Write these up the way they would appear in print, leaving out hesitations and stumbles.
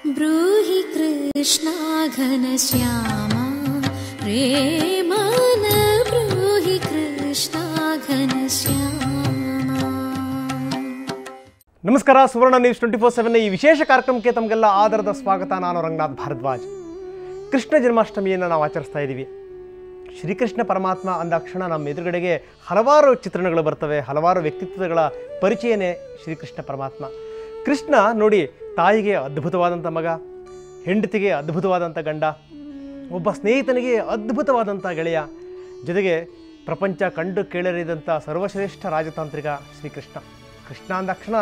ಬ್ರೂಹಿ ಕೃಷ್ಣ ಘನಶ್ಯಾಮ ಪ್ರೇಮನ ಬ್ರೂಹಿ ಕೃಷ್ಣ ಘನಶ್ಯಾಮ. ನಮಸ್ಕಾರ. ಸುವರ್ಣ ನ್ಯೂಸ್ 24/7 ಈ ವಿಶೇಷ ಕಾರ್ಯಕ್ರಮಕ್ಕೆ ತಮಗೆಲ್ಲ ಆದರದ ಸ್ವಾಗತ. ನಾನು ರಂಗನಾಥ್ ಭಾರದ್ವಾಜ್. ಕೃಷ್ಣ ಜನ್ಮಾಷ್ಟಮಿಯನ್ನು ನಾವು ಆಚರಿಸ್ತಾ ಇದ್ದೀವಿ. ಶ್ರೀಕೃಷ್ಣ ಪರಮಾತ್ಮ ಅಂದಾಕ್ಷಣ ನಮ್ಮ ಎದುರುಗಡೆಗೆ ಹಲವಾರು ಚಿತ್ರಣಗಳು ಬರ್ತವೆ, ಹಲವಾರು ವ್ಯಕ್ತಿತ್ವಗಳ ಪರಿಚಯನೇ ಶ್ರೀಕೃಷ್ಣ ಪರಮಾತ್ಮ. ಕೃಷ್ಣ ನೋಡಿ, ತಾಯಿಗೆ ಅದ್ಭುತವಾದಂಥ ಮಗ, ಹೆಂಡತಿಗೆ ಅದ್ಭುತವಾದಂಥ ಗಂಡ, ಒಬ್ಬ ಸ್ನೇಹಿತನಿಗೆ ಅದ್ಭುತವಾದಂಥ ಗೆಳೆಯ, ಜೊತೆಗೆ ಪ್ರಪಂಚ ಕಂಡು ಕೇಳರಿದಂಥ ಸರ್ವಶ್ರೇಷ್ಠ ರಾಜತಾಂತ್ರಿಕ ಶ್ರೀಕೃಷ್ಣ. ಕೃಷ್ಣ ಅಂದಾಕ್ಷಣ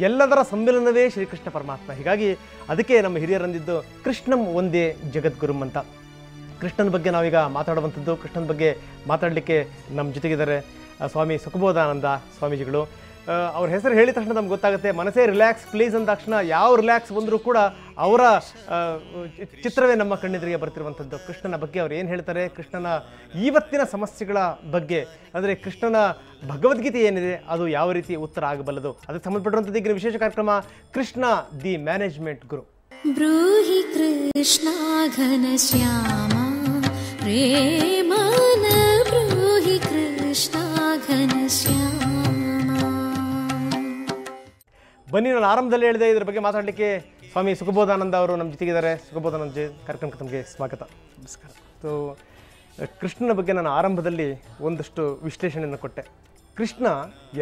ಎಲ್ಲದರ ಸಮ್ಮಿಲನವೇ ಶ್ರೀಕೃಷ್ಣ ಪರಮಾತ್ಮ. ಹೀಗಾಗಿ ಅದಕ್ಕೆ ನಮ್ಮ ಹಿರಿಯರಂದಿದ್ದು ಕೃಷ್ಣಂ ಒಂದೇ ಜಗದ್ಗುರುಂ ಅಂತ. ಕೃಷ್ಣನ ಬಗ್ಗೆ ನಾವೀಗ ಮಾತಾಡುವಂಥದ್ದು. ಕೃಷ್ಣನ ಬಗ್ಗೆ ಮಾತಾಡಲಿಕ್ಕೆ ನಮ್ಮ ಜೊತೆಗಿದ್ದಾರೆ ಸ್ವಾಮಿ ಸುಖಬೋಧಾನಂದ ಸ್ವಾಮೀಜಿಗಳು. ಅವ್ರ ಹೆಸರು ಹೇಳಿದ ತಕ್ಷಣ ನಮ್ಗೆ ಗೊತ್ತಾಗುತ್ತೆ, ಮನಸ್ಸೇ ರಿಲ್ಯಾಕ್ಸ್ ಪ್ಲೀಸ್ ಅಂದ ತಕ್ಷಣ ಯಾವ ರಿಲ್ಯಾಕ್ಸ್ ಬಂದರೂ ಕೂಡ ಅವರ ಚಿತ್ರವೇ ನಮ್ಮ ಕಣ್ಣೆದುರಿಗೆ ಬರ್ತಿರುವಂಥದ್ದು. ಕೃಷ್ಣನ ಬಗ್ಗೆ ಅವ್ರು ಏನು ಹೇಳ್ತಾರೆ, ಕೃಷ್ಣನ ಇವತ್ತಿನ ಸಮಸ್ಯೆಗಳ ಬಗ್ಗೆ, ಅಂದರೆ ಕೃಷ್ಣನ ಭಗವದ್ಗೀತೆ ಏನಿದೆ ಅದು ಯಾವ ರೀತಿ ಉತ್ತರ ಆಗಬಲ್ಲದು, ಅದಕ್ಕೆ ಸಂಬಂಧಪಟ್ಟಿರುವಂಥದ್ದು ಈಗಿನ ವಿಶೇಷ ಕಾರ್ಯಕ್ರಮ ಕೃಷ್ಣ ದಿ ಮ್ಯಾನೇಜ್ಮೆಂಟ್ ಗುರು. ಬ್ರೂಹಿ ಕೃಷ್ಣ ಘನಶ್ಯಾಮ ಪ್ರೇಮನ ಬ್ರೂಹಿ ಕೃಷ್ಣ ಘನಶ್ಯಾಮ. ಬನ್ನಿ, ನಾನು ಆರಂಭದಲ್ಲಿ ಹೇಳಿದೆ ಇದರ ಬಗ್ಗೆ ಮಾತಾಡಲಿಕ್ಕೆ ಸ್ವಾಮಿ ಸುಖಬೋಧಾನಂದ ಅವರು ನಮ್ಮ ಜೊತೆಗಿದ್ದಾರೆ. ಸುಖಬೋಧಾನಂದ ಕಾರ್ಯಕ್ರಮಕ್ಕೆ ತಮಗೆ ಸ್ವಾಗತ. ನಮಸ್ಕಾರ. ಸೊ ಕೃಷ್ಣನ ಬಗ್ಗೆ ನಾನು ಆರಂಭದಲ್ಲಿ ಒಂದಷ್ಟು ವಿಶ್ಲೇಷಣೆಯನ್ನು ಕೊಟ್ಟೆ. ಕೃಷ್ಣ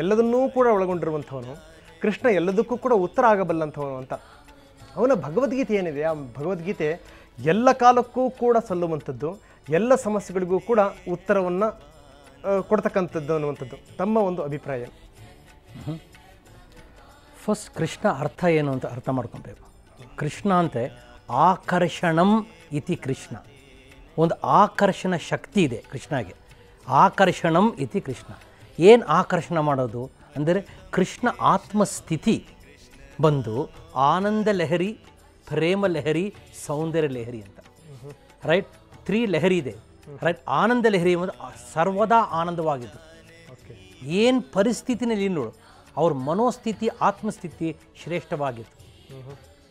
ಎಲ್ಲದನ್ನೂ ಕೂಡ ಒಳಗೊಂಡಿರುವಂಥವನು, ಕೃಷ್ಣ ಎಲ್ಲದಕ್ಕೂ ಕೂಡ ಉತ್ತರ ಆಗಬಲ್ಲಂಥವನು ಅಂತ. ಅವನ ಭಗವದ್ಗೀತೆ ಏನಿದೆ, ಆ ಭಗವದ್ಗೀತೆ ಎಲ್ಲ ಕಾಲಕ್ಕೂ ಕೂಡ ಸಲ್ಲುವಂಥದ್ದು, ಎಲ್ಲ ಸಮಸ್ಯೆಗಳಿಗೂ ಕೂಡ ಉತ್ತರವನ್ನು ಕೊಡ್ತಕ್ಕಂಥದ್ದು ಅನ್ನುವಂಥದ್ದು ತಮ್ಮ ಒಂದು ಅಭಿಪ್ರಾಯ. ಫಸ್ಟ್ ಕೃಷ್ಣ ಅರ್ಥ ಏನು ಅಂತ ಅರ್ಥ ಮಾಡ್ಕೊಬೇಕು. ಕೃಷ್ಣ ಅಂತೆ ಆಕರ್ಷಣಂ ಇತಿ ಕೃಷ್ಣ, ಒಂದು ಆಕರ್ಷಣ ಶಕ್ತಿ ಇದೆ ಕೃಷ್ಣಗೆ. ಆಕರ್ಷಣಂ ಇತಿ ಕೃಷ್ಣ. ಏನು ಆಕರ್ಷಣ ಮಾಡೋದು ಅಂದರೆ ಕೃಷ್ಣ ಆತ್ಮಸ್ಥಿತಿ ಬಂದು ಆನಂದ ಲಹರಿ, ಪ್ರೇಮ ಲಹರಿ, ಸೌಂದರ್ಯ ಲಹರಿ ಅಂತ, ರೈಟ್? 3 ಲಹರಿ ಇದೆ, ರೈಟ್? ಆನಂದ ಲಹರಿ ಎಂಬುದು ಸರ್ವದಾ ಆನಂದವಾಗಿದ್ದು. ಏನು ಪರಿಸ್ಥಿತಿನಲ್ಲಿ ನೋಡು, ಅವ್ರ ಮನೋಸ್ಥಿತಿ, ಆತ್ಮಸ್ಥಿತಿ ಶ್ರೇಷ್ಠವಾಗಿತ್ತು.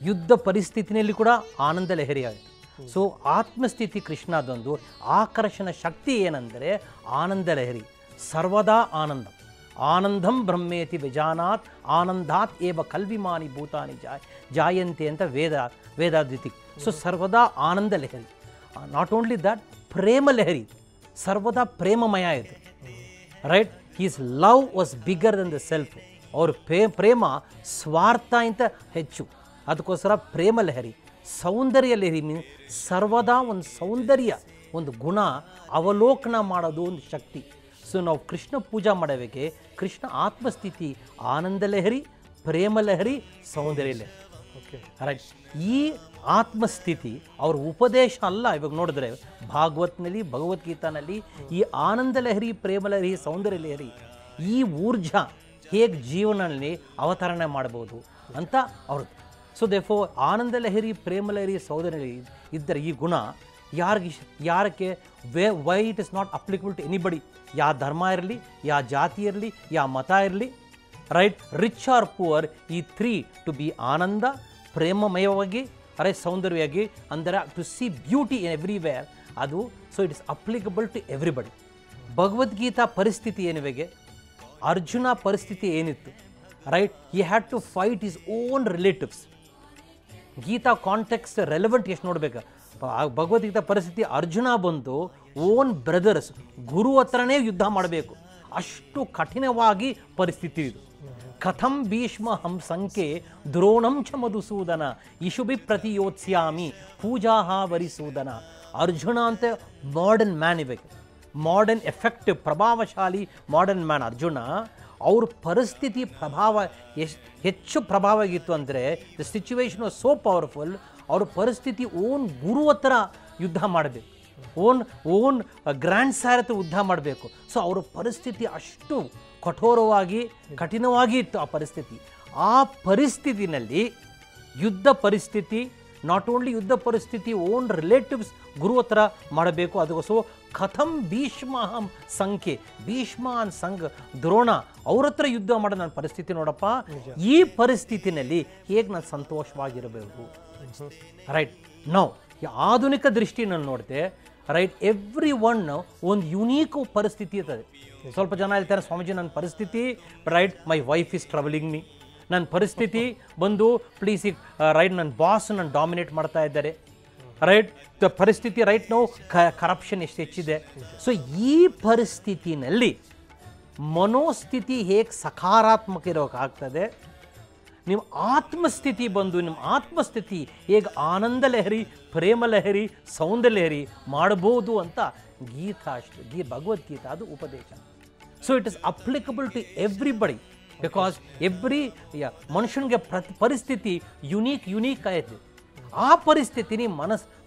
ಯುದ್ಧ ಪರಿಸ್ಥಿತಿನಲ್ಲಿ ಕೂಡ ಆನಂದ ಲಹರಿ ಆಗಿತ್ತು. ಸೊ ಆತ್ಮಸ್ಥಿತಿ ಕೃಷ್ಣದೊಂದು ಆಕರ್ಷಣ ಶಕ್ತಿ ಏನಂದರೆ ಆನಂದ ಲಹರಿ, ಸರ್ವದಾ ಆನಂದ. ಆನಂದಂ ಬ್ರಹ್ಮೇತಿ ವಿಜಾನಾತ್ ಆನಂದಾತ್ ಏವ ಕಲ್ವಿಮಾನಿ ಭೂತಾನಿ ಜಾಯಂತೆ ಅಂತ ವೇದಾದ್ವಿತಿ. ಸೊ ಸರ್ವದಾ ಆನಂದ ಲಹರಿ. ನಾಟ್ ಓನ್ಲಿ ದಟ್, ಪ್ರೇಮ ಲಹರಿ, ಸರ್ವದಾ ಪ್ರೇಮಮಯ ಇದು, right? He's love was bigger than the self. ಅವ್ರ ಪ್ರೇಮ ಸ್ವಾರ್ಥ ಅಂತ ಹೆಚ್ಚು, ಅದಕ್ಕೋಸ್ಕರ ಪ್ರೇಮ ಲಹರಿ. ಸೌಂದರ್ಯ ಲಹರಿ ಮೀನ್ಸ್ ಸರ್ವದಾ ಒಂದು ಸೌಂದರ್ಯ, ಒಂದು ಗುಣ ಅವಲೋಕನ ಮಾಡೋದು ಒಂದು ಶಕ್ತಿ. ಸೊ ನಾವು ಕೃಷ್ಣ ಪೂಜಾ ಮಾಡಬೇಕೆ, ಕೃಷ್ಣ ಆತ್ಮಸ್ಥಿತಿ ಆನಂದ ಲಹರಿ, ಪ್ರೇಮ ಲಹರಿ, ಸೌಂದರ್ಯ ಲಹರಿ. Okay, right? ಈ ಆತ್ಮಸ್ಥಿತಿ ಅವ್ರ ಉಪದೇಶ ಅಲ್ಲ. ಇವಾಗ ನೋಡಿದ್ರೆ ಭಾಗವತ್ನಲ್ಲಿ, ಭಗವದ್ಗೀತಾನಲ್ಲಿ ಈ ಆನಂದ ಲಹರಿ, ಪ್ರೇಮ ಲಹರಿ, ಸೌಂದರ್ಯ ಲಹರಿ, ಈ ಊರ್ಜಾ ಹೇಗೆ ಜೀವನದಲ್ಲಿ ಅವತರಣೆ ಮಾಡ್ಬೋದು ಅಂತ ಅವ್ರದ್ದು. ಸೊ ದೇಫೋ ಆನಂದ ಲಹರಿ, ಪ್ರೇಮ ಲಹರಿ, ಸೌಂದರ್ಯ ಲಹರಿ ಇದ್ದರೆ ಈ ಗುಣ ಯಾರಕ್ಕೆ why it is not applicable to anybody, ಯಾವ ಧರ್ಮ ಇರಲಿ, ಯಾವ ಜಾತಿ ಇರಲಿ, ಯಾವ ಮತ ಇರಲಿ, ರೈಟ್? ರಿಚ್ ಆರ್ ಪುವರ್, ಈ 3 ಟು ಬಿ ಆನಂದ, ಪ್ರೇಮಮಯವಾಗಿ, ರೈಟ್, ಸೌಂದರ್ಯವಾಗಿ, ಅಂದರೆ to see beauty in everywhere ಅದು. So it is applicable to everybody. Bhagavad Gita ಪರಿಸ್ಥಿತಿ ಏನಿವೆಗೆ, ಅರ್ಜುನ ಪರಿಸ್ಥಿತಿ ಏನಿತ್ತು, right? He had to fight his own relatives. Gita context relevant ಎಷ್ಟು ನೋಡಬೇಕು. ಭಗವದ್ಗೀತಾ ಪರಿಸ್ಥಿತಿ, ಅರ್ಜುನ ಬಂದು ಓನ್ ಬ್ರದರ್ಸ್, ಗುರು ಹತ್ರನೇ ಯುದ್ಧ ಮಾಡಬೇಕು, ಅಷ್ಟು ಕಠಿಣವಾಗಿ ಪರಿಸ್ಥಿತಿ ಇದು. ಕಥಂ ಭೀಷ್ಮ ಹಂಸಂಕೆ ದ್ರೋಣಂ ಚ ಮಧುಸೂದನ ಇಶುಭಿ ಪ್ರತಿಯೋತ್ಸ್ಯಾಮಿ ಪೂಜಾಹ ವರಿಸೂದನ. ಅರ್ಜುನ ಅಂತ ಮಾಡರ್ನ್ ಮ್ಯಾನ್ ಇವಾಗ, ಮಾಡರ್ನ್ ಎಫೆಕ್ಟಿವ್ ಪ್ರಭಾವಶಾಲಿ ಮಾಡರ್ನ್ ಮ್ಯಾನ್ ಅರ್ಜುನ. ಅವ್ರ ಪರಿಸ್ಥಿತಿ ಪ್ರಭಾವ ಹೆಚ್ಚು ಪ್ರಭಾವ ಆಗಿತ್ತು ಅಂದರೆ the situation was so powerful. ಅವ್ರ ಪರಿಸ್ಥಿತಿ ಓನ್ ಗುರು ಹತ್ರ ಯುದ್ಧ ಮಾಡಬೇಕು, ಓನ್ ಗ್ರ್ಯಾಂಡ್ ಸಾರ್ ಹತ್ರ ಯುದ್ಧ ಮಾಡಬೇಕು. ಸೊ ಅವ್ರ ಪರಿಸ್ಥಿತಿ ಅಷ್ಟು ಕಠೋರವಾಗಿ, ಕಠಿಣವಾಗಿ ಇತ್ತು ಆ ಪರಿಸ್ಥಿತಿ. ಆ ಪರಿಸ್ಥಿತಿನಲ್ಲಿ ಯುದ್ಧ ಪರಿಸ್ಥಿತಿ, ನಾಟ್ ಓನ್ಲಿ ಯುದ್ಧ ಪರಿಸ್ಥಿತಿ, ಓನ್ ರಿಲೇಟಿವ್ಸ್ ಗುರು ಹತ್ರ ಮಾಡಬೇಕು. ಅದಕ್ಕೋಸ್ಕರ ಕಥಂ ಭೀಷ್ಮಹಂ ಸಂಖ್ಯೆ, ಭೀಷ್ಮ ಅನ್ ಸಂಘ ದ್ರೋಣ ಅವ್ರ ಹತ್ರ ಯುದ್ಧ ಮಾಡೋ ನನ್ನ ಪರಿಸ್ಥಿತಿ ನೋಡಪ್ಪ. ಈ ಪರಿಸ್ಥಿತಿನಲ್ಲಿ ಹೇಗೆ ನಾನು ಸಂತೋಷವಾಗಿರಬೇಕು. ರೈಟ್ ನಾವು ಆಧುನಿಕ ದೃಷ್ಟಿನಲ್ಲಿ ನೋಡಿದೆ, ರೈಟ್ ಎವ್ರಿ ಒನ್ ಒಂದು ಯುನೀಕ್ ಪರಿಸ್ಥಿತಿ ಇರ್ತದೆ. ಸ್ವಲ್ಪ ಜನ ಹೇಳ್ತಾರೆ, ಸ್ವಾಮೀಜಿ ನನ್ನ ಪರಿಸ್ಥಿತಿ right my wife is troubling me, ನನ್ನ ಪರಿಸ್ಥಿತಿ ಬಂದು ಪ್ಲೀಸ್ ಈಗ ರೈಟ್ ನನ್ನ ಬಾಸ್ ನನ್ನ ಡಾಮಿನೇಟ್ ಮಾಡ್ತಾ ಇದ್ದಾರೆ, ರೈಟ್ ಪರಿಸ್ಥಿತಿ ರೈಟ್ ನಾವು ಕರಪ್ಷನ್ ಎಷ್ಟು ಹೆಚ್ಚಿದೆ. ಸೊ ಈ ಪರಿಸ್ಥಿತಿನಲ್ಲಿ ಮನೋಸ್ಥಿತಿ ಹೇಗೆ ಸಕಾರಾತ್ಮಕ ಇರೋಕ್ಕಾಗ್ತದೆ, ನಿಮ್ಮ ಆತ್ಮಸ್ಥಿತಿ ಬಂದು ನಿಮ್ಮ ಆತ್ಮಸ್ಥಿತಿ ಹೇಗೆ ಆನಂದ ಲಹರಿ, ಪ್ರೇಮ ಲಹರಿ, ಸೌಂದರ್ಯ ಲಹರಿ ಮಾಡಬಹುದು ಅಂತ ಭಗವದ್ಗೀತಾ ಅದು ಉಪದೇಶ. So it is applicable to everybody, because every ಮನುಷ್ಯನಿಗೆ ಪರಿಸ್ಥಿತಿ ಯುನೀಕ್ ಆಯಿತು. ಆ ಪರಿಸ್ಥಿತಿನಿ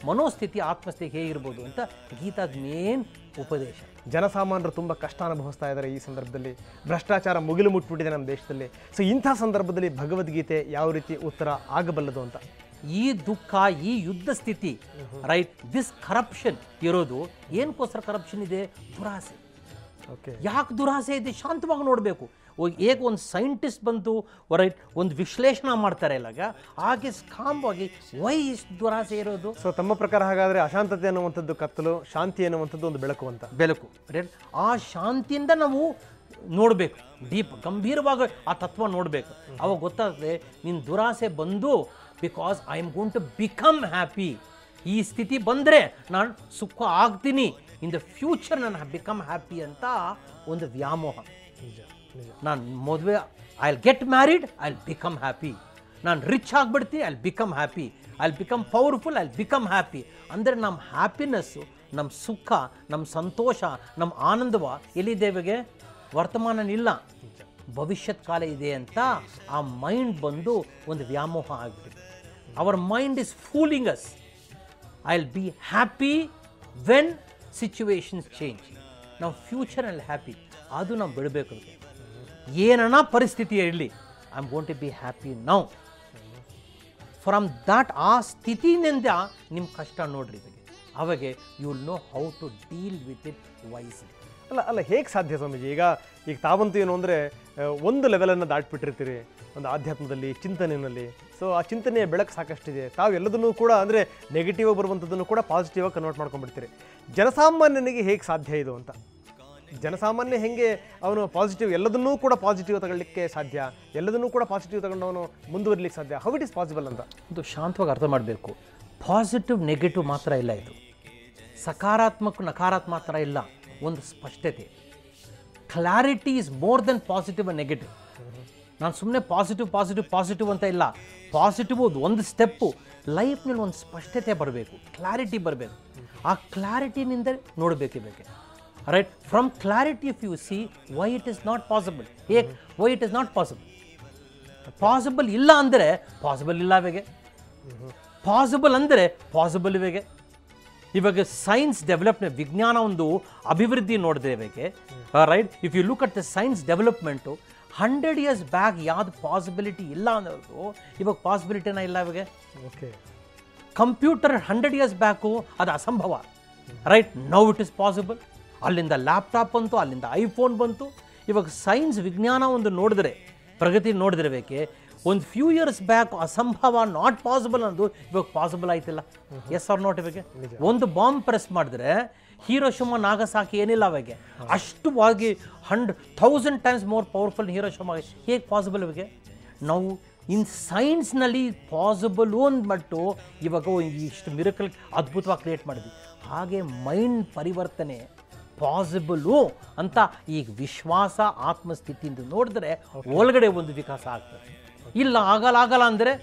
ಮನೋಸ್ಥಿತಿ ಆತ್ಮಸ್ಥಿತಿ ಹೇಗಿರ್ಬೋದು ಅಂತ ಗೀತಾದ ಮೇನ್ ಉಪದೇಶ. ಜನಸಾಮಾನ್ಯರು ತುಂಬ ಕಷ್ಟ ಅನುಭವಿಸ್ತಾ ಇದ್ದಾರೆ ಈ ಸಂದರ್ಭದಲ್ಲಿ, ಭ್ರಷ್ಟಾಚಾರ ಮುಗಿಲು ಮುಟ್ಬಿಟ್ಟಿದೆ ನಮ್ಮ ದೇಶದಲ್ಲಿ. ಸೊ ಇಂಥ ಸಂದರ್ಭದಲ್ಲಿ ಭಗವದ್ಗೀತೆ ಯಾವ ರೀತಿ ಉತ್ತರ ಆಗಬಲ್ಲದು ಅಂತ. ಈ ದುಃಖ, ಈ ಯುದ್ಧ ಸ್ಥಿತಿ, ರೈಟ್ ದಿಸ್ ಕರಪ್ಷನ್ ಇರೋದು ಏನಕ್ಕೋಸ್ಕರ ಕರಪ್ಷನ್ ಇದೆ? ದುರಾಸೆ. ಓಕೆ, ಯಾಕೆ ದುರಾಸೆ ಇದೆ? ಶಾಂತವಾಗಿ ನೋಡಬೇಕು. ಹೇಗೆ ಒಂದು ಸೈಂಟಿಸ್ಟ್ ಬಂದು ರೈಟ್ ಒಂದು ವಿಶ್ಲೇಷಣೆ ಮಾಡ್ತಾರೆ ಇಲ್ಲಾಗ, ಹಾಗೆ ಕಾಂಬಾಗಿ ವೈ ಇಷ್ಟು ದುರಾಸೆ ಇರೋದು. ಸೊ ತಮ್ಮ ಪ್ರಕಾರ ಹಾಗಾದರೆ ಅಶಾಂತತೆ ಅನ್ನುವಂಥದ್ದು ಕತ್ತಲು, ಶಾಂತಿ ಅನ್ನುವಂಥದ್ದು ಒಂದು ಬೆಳಕು ಅಂತ. ಬೆಳಕು ರೈಟ್, ಆ ಶಾಂತಿಯಿಂದ ನಾವು ನೋಡಬೇಕು, ಗಂಭೀರವಾಗಿ ಆ ತತ್ವ ನೋಡಬೇಕು. ಅವಾಗ ಗೊತ್ತಾಗ್ತದೆ ನಿನ್ನ ದುರಾಸೆ ಬಂದು because I am going to become happy. ಈ ಸ್ಥಿತಿ ಬಂದರೆ ನಾನು ಸುಖ ಆಗ್ತೀನಿ, ಇನ್ ದ ಫ್ಯೂಚರ್ ನಾನು ಬಿಕಮ್ ಹ್ಯಾಪಿ ಅಂತ ಒಂದು ವ್ಯಾಮೋಹ. ನಾನು ಮದುವೆ I will get married, I will become happy. ನಾನು ರಿಚ್ ಆಗಿಬಿಡ್ತೀನಿ, I will become happy. I will become powerful, I will become happy. ಅಂದರೆ ನಮ್ಮ ಹ್ಯಾಪಿನೆಸ್ಸು, ನಮ್ಮ ಸುಖ, ನಮ್ಮ ಸಂತೋಷ, ನಮ್ಮ ಆನಂದವ ಎಲ್ಲಿದ್ದೇವೆಗೆ? ವರ್ತಮಾನನಿಲ್ಲ, ಭವಿಷ್ಯತ್ ಕಾಲ ಇದೆ ಅಂತ ಆ ಮೈಂಡ್ ಬಂದು ಒಂದು ವ್ಯಾಮೋಹ ಆಗಿಬಿಟ್ಟಿದೆ. Our mind is fooling us. I will be happy when situations change. ನಾವು ಫ್ಯೂಚರಲ್ಲಿ ಹ್ಯಾಪಿ, ಅದು ನಾವು ಬಿಡಬೇಕು. ಏನನ್ನ ಪರಿಸ್ಥಿತಿ ಇರಲಿ, I am going to be happy now. From that ಆ ಸ್ಥಿತಿನಿಂದ ನಿಮ್ಮ ಕಷ್ಟ ನೋಡ್ರಿ ಅವಾಗ you will know how to deal with it wisely. ಅಲ್ಲ ಹೇಗೆ ಸಾಧ್ಯ ಸ್ವಾಮೀಜಿ? ಈಗ ತಾವಂತೂ ಏನು ಅಂದರೆ ಒಂದು ಲೆವೆಲನ್ನು ದಾಟ್ಬಿಟ್ಟಿರ್ತೀರಿ ಒಂದು ಆಧ್ಯಾತ್ಮದಲ್ಲಿ, ಚಿಂತನೆಯಲ್ಲಿ. ಸೊ ಆ ಚಿಂತನೆಯ ಬೆಳಕು ಸಾಕಷ್ಟಿದೆ. ತಾವು ಎಲ್ಲದನ್ನೂ ಕೂಡ ಅಂದರೆ ನೆಗೆಟಿವ್ ಆಗಿ ಬರುವಂಥದ್ದನ್ನು ಕೂಡ ಪಾಸಿಟಿವ್ ಆಗಿ ಕನ್ವರ್ಟ್ ಮಾಡ್ಕೊಂಡ್ಬಿಡ್ತೀರಿ. ಜನಸಾಮಾನ್ಯನಿಗೆ ಹೇಗೆ ಸಾಧ್ಯ ಇದು ಅಂತ? ಜನಸಾಮಾನ್ಯ ಹೆಂಗೆ ಅವನು ಪಾಸಿಟಿವ್ ಎಲ್ಲದನ್ನೂ ಕೂಡ ಪಾಸಿಟಿವ್ ತಗೊಳ್ಳಿಕ್ಕೆ ಸಾಧ್ಯ, ಎಲ್ಲದನ್ನೂ ಕೂಡ ಪಾಸಿಟಿವ್ ತಗೊಂಡು ಅವನು ಮುಂದುವರಿಲಿಕ್ಕೆ ಸಾಧ್ಯ? ಹೌ ಇಟ್ ಇಸ್ ಪಾಸಿಬಲ್ ಅಂತ ಇದು ಶಾಂತವಾಗಿ ಅರ್ಥ ಮಾಡಬೇಕು. ಪಾಸಿಟಿವ್ ನೆಗೆಟಿವ್ ಮಾತ್ರ ಇಲ್ಲ, ಇದು ಸಕಾರಾತ್ಮಕ ನಕಾರಾತ್ಮಕ ಮಾತ್ರ ಇಲ್ಲ. ಒಂದು ಸ್ಪಷ್ಟತೆ, clarity is more than positive and negative. ನಾನು ಸುಮ್ಮನೆ ಪಾಸಿಟಿವ್ ಅಂತ ಇಲ್ಲ. ಪಾಸಿಟಿವ್ ಒಂದು ಸ್ಟೆಪ್ಪು. ಲೈಫ್ನಲ್ಲಿ ಒಂದು ಸ್ಪಷ್ಟತೆ ಬರಬೇಕು, ಕ್ಲಾರಿಟಿ ಬರಬೇಕು. ಆ ಕ್ಲಾರಿಟಿನಿಂದ ನೋಡಬೇಕು. Right, from clarity if you see why it is not possible. ಹೇಗೆ why it is not possible? Possible ಇಲ್ಲ ಅಂದರೆ ಪಾಸಿಬಲ್ ಇಲ್ಲ ಇವಾಗೆ, ಪಾಸಿಬಲ್ ಅಂದರೆ ಪಾಸಿಬಲ್ ಇವಾಗೆ. ಇವಾಗ ಸೈನ್ಸ್ ಡೆವಲಪ್ಮೆಂಟ್, ವಿಜ್ಞಾನ ಒಂದು ಅಭಿವೃದ್ಧಿ ನೋಡಿದ್ರೆ ಇವಾಗೆ, right, if you look at the science development 100 years back ಯಾವ್ದು ಪಾಸಿಬಿಲಿಟಿ ಇಲ್ಲ ಅನ್ನೋದು ಇವಾಗ ಪಾಸಿಬಿಲಿಟಿನ ಇಲ್ಲ ಇವಾಗ. ಓಕೆ, ಕಂಪ್ಯೂಟರ್ 100 years ಬ್ಯಾಕು ಅದು ಅಸಂಭವ. Right, now it is possible. ಅಲ್ಲಿಂದ ಲ್ಯಾಪ್ಟಾಪ್ ಬಂತು, ಅಲ್ಲಿಂದ ಐಫೋನ್ ಬಂತು. ಇವಾಗ ಸೈನ್ಸ್ ವಿಜ್ಞಾನ ಒಂದು ನೋಡಿದ್ರೆ, ಪ್ರಗತಿ ನೋಡಿದ್ರೆ ಬೇಕೆ, ಒಂದು ಫ್ಯೂ ಇಯರ್ಸ್ ಬ್ಯಾಕ್ ಅಸಂಭವ, ನಾಟ್ ಪಾಸಿಬಲ್ ಅನ್ನೋದು ಇವಾಗ ಪಾಸಿಬಲ್ ಆಯ್ತಿಲ್ಲ. Yes or not? ಇವಾಗ ಒಂದು ಬಾಂಬ್ ಪ್ರೆಸ್ ಮಾಡಿದ್ರೆ ಹಿರೋಶಿಮಾ ನಾಗಸಾಕಿ ಏನಿಲ್ಲ ಅವಾಗೆ, ಅಷ್ಟುವಾಗಿ 100,000 times ಮೋರ್ ಪವರ್ಫುಲ್ ಹಿರೋಶಿಮಾ ಹೇಗೆ ಪಾಸಿಬಲ್ ಇವಾಗ? ನಾವು ಇನ್ ಸೈನ್ಸ್ನಲ್ಲಿ ಪಾಸಿಬಲು ಅಂದ್ಬಿಟ್ಟು ಇವಾಗ ಇಷ್ಟು ಮಿರಕಲ್ ಅದ್ಭುತವಾಗಿ ಕ್ರಿಯೇಟ್ ಮಾಡಿದ್ವಿ. ಹಾಗೆ ಮೈಂಡ್ ಪರಿವರ್ತನೆ ಪಾಸಿಬಲು ಅಂತ ಈಗ ವಿಶ್ವಾಸ ಆತ್ಮಸ್ಥಿತಿಯಿಂದ ನೋಡಿದ್ರೆ ಒಳಗಡೆ ಒಂದು ವಿಕಾಸ ಆಗ್ತದೆ. ಇಲ್ಲ ಆಗಲ್ಲ ಅಂದರೆ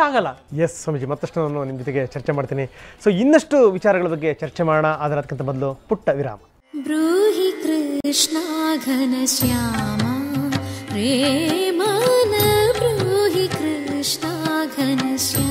ಆಗಲ್ಲ. ಎಸ್ ಸ್ವಾಮೀಜಿ, ಮತ್ತಷ್ಟು ನಾನು ನಿಮ್ಮ ಜೊತೆಗೆ ಚರ್ಚೆ ಮಾಡ್ತೀನಿ. ಸೊ ಇನ್ನಷ್ಟು ವಿಚಾರಗಳ ಬಗ್ಗೆ ಚರ್ಚೆ ಮಾಡೋಣ. ಆದರೆ ಅದಕ್ಕಿಂತ ಮೊದಲು ಪುಟ್ಟ ವಿರಾಮ. ಬ್ರೂಹಿ ಕೃಷ್ಣ ಘನಶ್ಯಾಮ ಪ್ರೇಮನ ಬ್ರೂಹಿ ಕೃಷ್ಣ ಘನಶ್ಯಾಮ